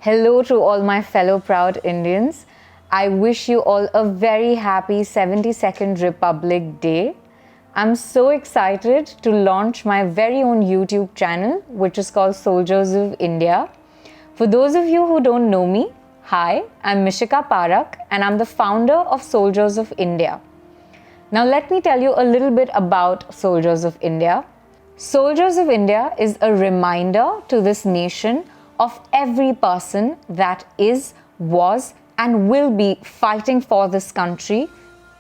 Hello to all my fellow proud Indians. I wish you all a very happy 72nd Republic Day. I'm so excited to launch my very own YouTube channel, which is called Soldiers of India. For those of you who don't know me, hi, I'm Mishikaa Parakh and I'm the founder of Soldiers of India. Now let me tell you a little bit about Soldiers of India. Soldiers of India is a reminder to this nation of every person that is, was, and will be fighting for this country,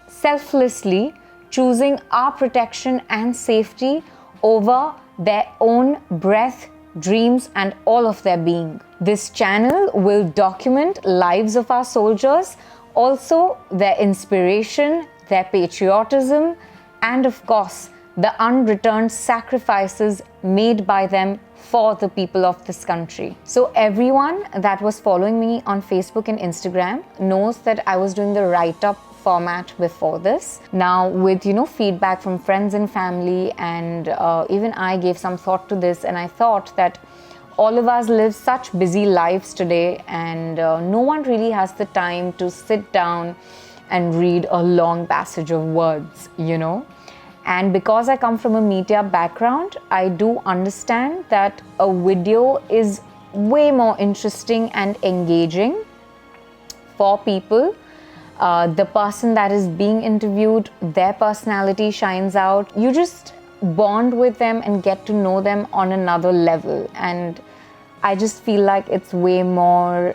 selflessly choosing our protection and safety over their own breath, dreams, and all of their being. This channel will document lives of our soldiers, also their inspiration, their patriotism, and of course, the unreturned sacrifices made by them for the people of this country. So everyone that was following me on Facebook and Instagram knows that I was doing the write-up format before this. Now with feedback from friends and family, and even I gave some thought to this, and I thought that all of us live such busy lives today, and no one really has the time to sit down and read a long passage of words, And because I come from a media background, I do understand that a video is way more interesting and engaging for people. The person that is being interviewed, their personality shines out. You just bond with them and get to know them on another level. And I just feel like it's way more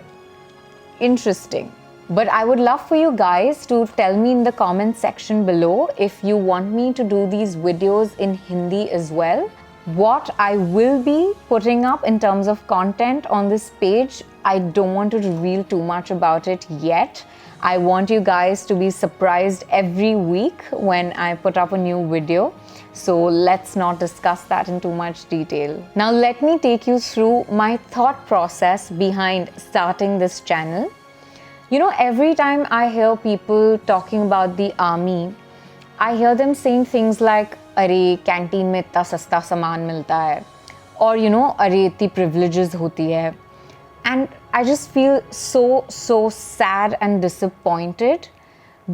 interesting. But I would love for you guys to tell me in the comment section below if you want me to do these videos in Hindi as well. What I will be putting up in terms of content on this page, I don't want to reveal too much about it yet. I want you guys to be surprised every week when I put up a new video. So let's not discuss that in too much detail. Now let me take you through my thought process behind starting this channel. Every time I hear people talking about the army, I hear them saying things like, "Arey, canteen mein itna sasta saman milta hai," or "Arey, itni privileges hoti hai." And I just feel so sad and disappointed.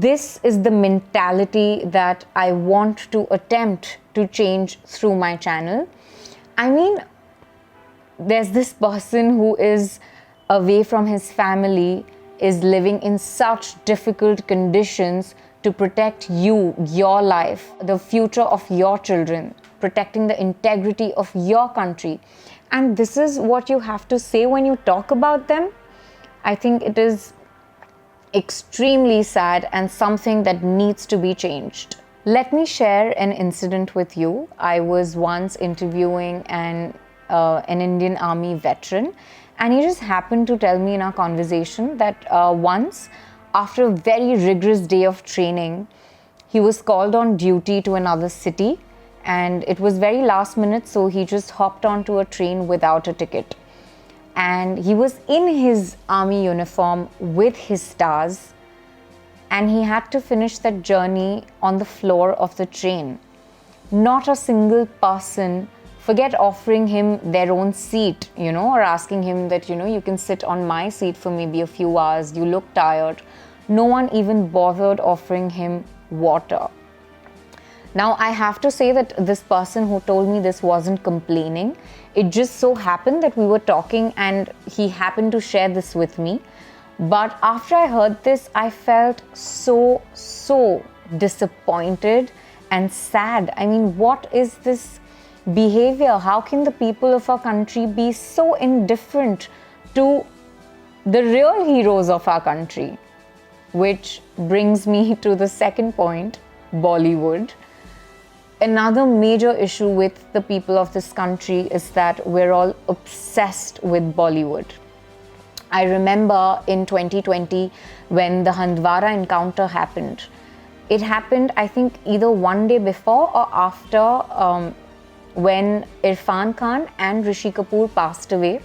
This is the mentality that I want to attempt to change through my channel. I mean, there's this person who is away from his family, is living in such difficult conditions to protect you, your life, the future of your children, protecting the integrity of your country. And this is what you have to say when you talk about them. I think it is extremely sad and something that needs to be changed. Let me share an incident with you. I was once interviewing an Indian Army veteran, and he just happened to tell me in our conversation that once, after a very rigorous day of training, he was called on duty to another city, and it was very last minute, so he just hopped onto a train without a ticket. And he was in his army uniform with his stars, and he had to finish that journey on the floor of the train. Not a single person, forget offering him their own seat, or asking him that, you can sit on my seat for maybe a few hours, you look tired. No one even bothered offering him water. Now, I have to say that this person who told me this wasn't complaining. It just so happened that we were talking and he happened to share this with me. But after I heard this, I felt so disappointed and sad. I mean, what is this behavior? How can the people of our country be so indifferent to the real heroes of our country? Which brings me to the second point, Bollywood. Another major issue with the people of this country is that we're all obsessed with Bollywood. I remember in 2020 when the Handwara encounter happened. It happened, I think, either one day before or after when Irfan Khan and Rishi Kapoor passed away.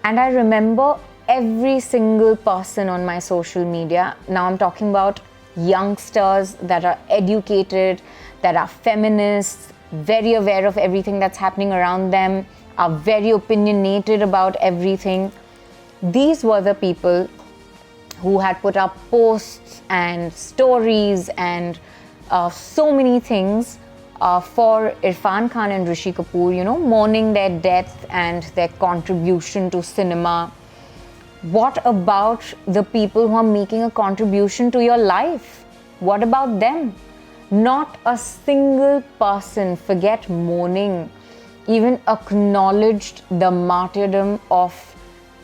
And I remember every single person on my social media, now I'm talking about youngsters that are educated, that are feminists, very aware of everything that's happening around them, are very opinionated about everything. These were the people who had put up posts and stories and so many things for Irfan Khan and Rishi Kapoor, you know, mourning their death and their contribution to cinema. What about the people who are making a contribution to your life? What about them? Not a single person, forget mourning, even acknowledged the martyrdom of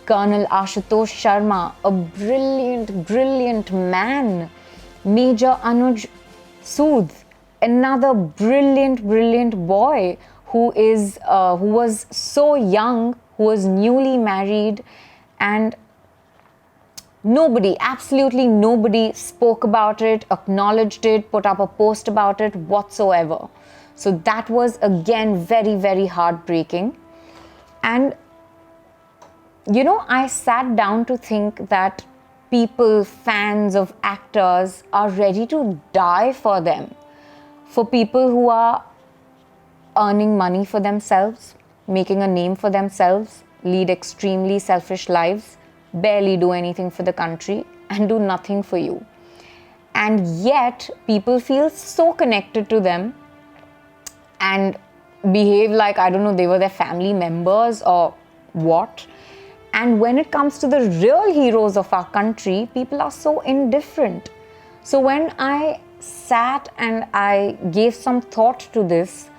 Colonel Ashutosh Sharma, a brilliant, brilliant man. Major Anuj Sood, another brilliant, brilliant boy who was so young, who was newly married, and nobody, absolutely nobody spoke about it, acknowledged it, put up a post about it whatsoever. So that was again very, very heartbreaking. And you know, I sat down to think that people, fans of actors, are ready to die for them. For people who are earning money for themselves, making a name for themselves, lead extremely selfish lives, barely do anything for the country, and do nothing for you. And yet, people feel so connected to them and behave like, I don't know, they were their family members or what. And when it comes to the real heroes of our country, people are so indifferent. So when I sat and I gave some thought to this,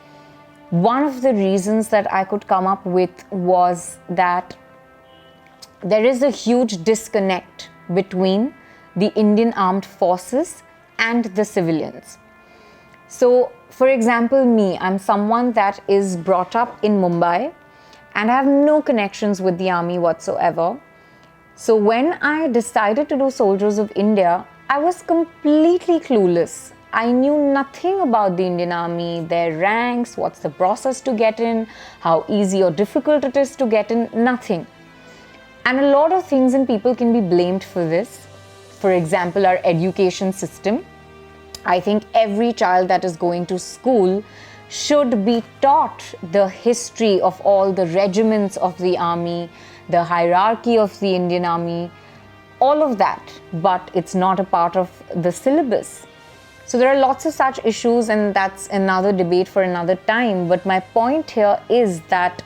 one of the reasons that I could come up with was that there is a huge disconnect between the Indian armed forces and the civilians. So, for example, me, I'm someone that is brought up in Mumbai, and I have no connections with the army whatsoever. So when I decided to do Soldiers of India, I was completely clueless. I knew nothing about the Indian army, their ranks, what's the process to get in, how easy or difficult it is to get in, nothing. And a lot of things and people can be blamed for this. For example, our education system. I think every child that is going to school should be taught the history of all the regiments of the army, the hierarchy of the Indian army, all of that, but it's not a part of the syllabus. So there are lots of such issues, and that's another debate for another time. But my point here is that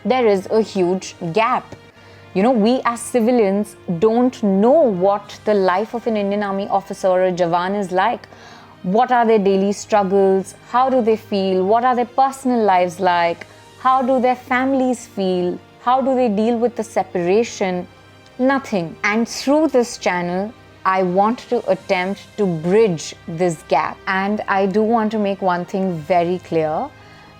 there is a huge gap. You know, we as civilians don't know what the life of an Indian army officer or a Jawan is like. What are their daily struggles? How do they feel? What are their personal lives like? How do their families feel? How do they deal with the separation? Nothing. And through this channel, I want to attempt to bridge this gap. And I do want to make one thing very clear.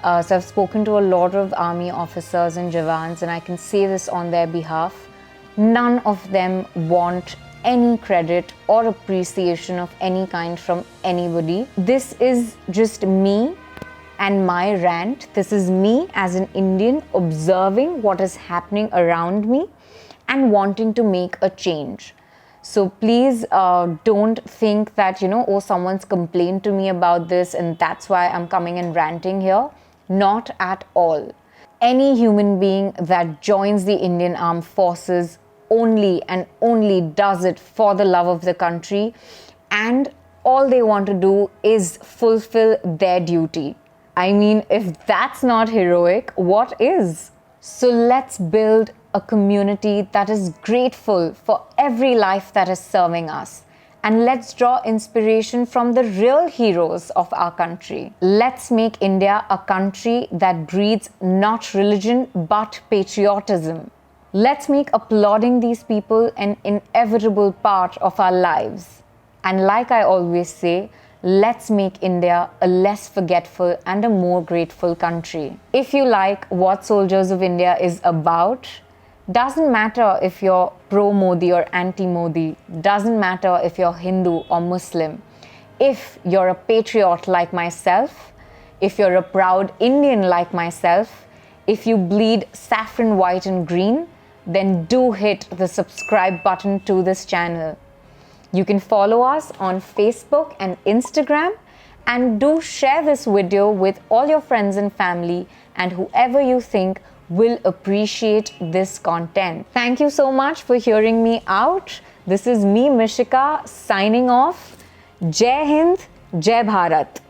So I've spoken to a lot of army officers and Jawans, and I can say this on their behalf. None of them want any credit or appreciation of any kind from anybody. This is just me and my rant. This is me as an Indian observing what is happening around me and wanting to make a change. So please don't think that, you know, oh, someone's complained to me about this and that's why I'm coming and ranting here. Not at all. Any human being that joins the Indian Armed Forces only and only does it for the love of the country, and all they want to do is fulfill their duty. I mean, if that's not heroic, what is? So let's build a community that is grateful for every life that is serving us. And let's draw inspiration from the real heroes of our country. Let's make India a country that breeds not religion but patriotism. Let's make applauding these people an inevitable part of our lives. And like I always say, let's make India a less forgetful and a more grateful country. If you like what Soldiers of India is about, doesn't matter if you're pro-Modi or anti-Modi, doesn't matter if you're Hindu or Muslim. If you're a patriot like myself, if you're a proud Indian like myself, if you bleed saffron, white and green, then do hit the subscribe button to this channel. You can follow us on Facebook and Instagram, and do share this video with all your friends and family and whoever you think will appreciate this content. Thank you so much for hearing me out. This is me, Mishikaa, signing off. Jai Hind, Jai Bharat.